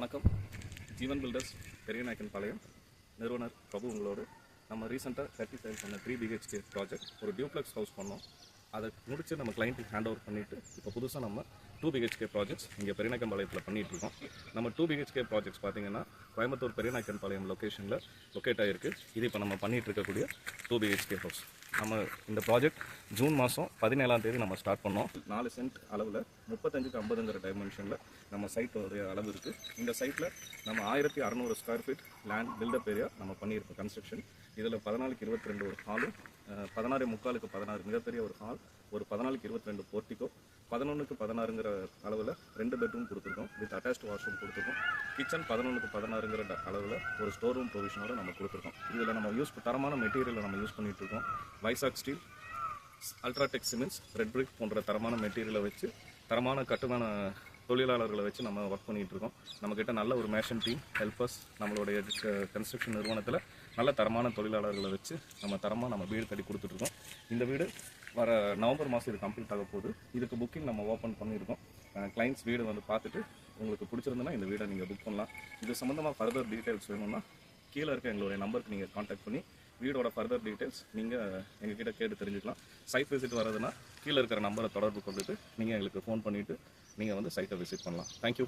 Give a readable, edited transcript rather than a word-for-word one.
வணக்கம். ஜீவன் பில்டர்ஸ் பெரியநாயக்கன்பாளையம் நிறுவனர் பிரபு உங்களோடு. நம்ம ரீசெண்டாக 30 சேல் பண்ண 3 BHK ப்ராஜெக்ட் ஒரு டியூப்ளெக்ஸ் ஹவுஸ் பண்ணோம். அதை முடிச்சு நம்ம கிளைண்ட்டுக்கு ஹேண்ட் ஓவர் பண்ணிவிட்டு இப்போ புதுசாக நம்ம 2 BHK ப்ராஜெக்ட்ஸ் இங்கே பெரியநாயக்கன்பாளையத்தில் பண்ணிகிட்ருக்கோம். நம்ம 2 BHK ப்ராஜெக்ட்ஸ் பார்த்திங்கன்னா கோயம்புத்தூர் பெரியநாயக்கன்பாளையம் லொக்கேஷனில் லொக்கேட் ஆகிருக்கு. இது இப்போ நம்ம பண்ணிகிட்டு இருக்கக்கூடிய 2 BHK ஹவுஸ். நம்ம இந்த ப்ராஜெக்ட் ஜூன் மாதம் 17ஆம் தேதி நம்ம ஸ்டார்ட் பண்ணோம். 4 சென்ட் அளவில் 35க்கு 50ங்கிற டைமென்ஷனில் நம்ம சைட்டோடைய அளவு இருக்குது. இந்த சைட்டில் நம்ம 1600 square feet land built up area நம்ம பண்ணியிருக்கோம் கன்ஸ்ட்ரக்ஷன். இதில் 14க்கு 22 ஒரு ஹாலும், 16:45க்கு 16 மிகப்பெரிய ஒரு ஹால், ஒரு 14க்கு 22 போர்ட்டிகோ, 11க்கு 16ங்கிற அளவில் 2 பெட்ரூம் கொடுத்துருக்கோம். வித் அட்டாச்ட் வாஷ்ரூம் கொடுத்துருக்கோம். கிச்சன் 11க்கு 16ங்கிற அளவில் ஒரு ஸ்டோர் ரூம் ப்ரொவிஷனோடு நம்ம கொடுத்துருக்கோம். இதில் நம்ம தரமான மெட்டீரியலை நம்ம யூஸ் பண்ணிகிட்டு இருக்கோம். Vizag steel, UltraTech cements, red brick போன்ற தரமான மெட்டீரியலை வச்சு தரமான கட்டுமான தொழிலாளர்களை வச்சு நம்ம ஒர்க் பண்ணிகிட்டு இருக்கோம். நம்மக்கிட்ட நல்ல ஒரு மேஷன் டீம் ஹெல்பர்ஸ், நம்மளுடைய கன்ஸ்ட்ரக்ஷன் நிறுவனத்தில் நல்ல தரமான தொழிலாளர்களை வச்சு நம்ம வீடு கட்டி கொடுத்துட்ருக்கோம். இந்த வீடு வர நவம்பர் மாதம் இது கம்ப்ளீட் ஆக போகுது. இதுக்கு புக்கிங் நம்ம ஓப்பன் பண்ணியிருக்கோம். கிளைண்ட்ஸ் வீடு வந்து பார்த்துட்டு உங்களுக்கு பிடிச்சிருந்ததுன்னா இந்த வீடை நீங்கள் புக் பண்ணலாம். இது சம்மந்தமாக ஃபர்தர் டீட்டெயில்ஸ் வேணும்னா கீழே இருக்க எங்களுடைய நம்பருக்கு நீங்கள் காண்டாக்ட் பண்ணி வீடோட ஃபர்தர் டீட்டெயில்ஸ் நீங்கள் எங்ககிட்ட கேட்டு தெரிஞ்சுக்கலாம். சைட் விசிட் வரதுன்னா கீழே இருக்கிற நம்பரை தொடர்பு கொண்டுட்டு நீங்கள் எங்களுக்கு ஃபோன் பண்ணிவிட்டு நீங்கள் வந்து சைட்டை விசிட் பண்ணலாம். தேங்க்யூ.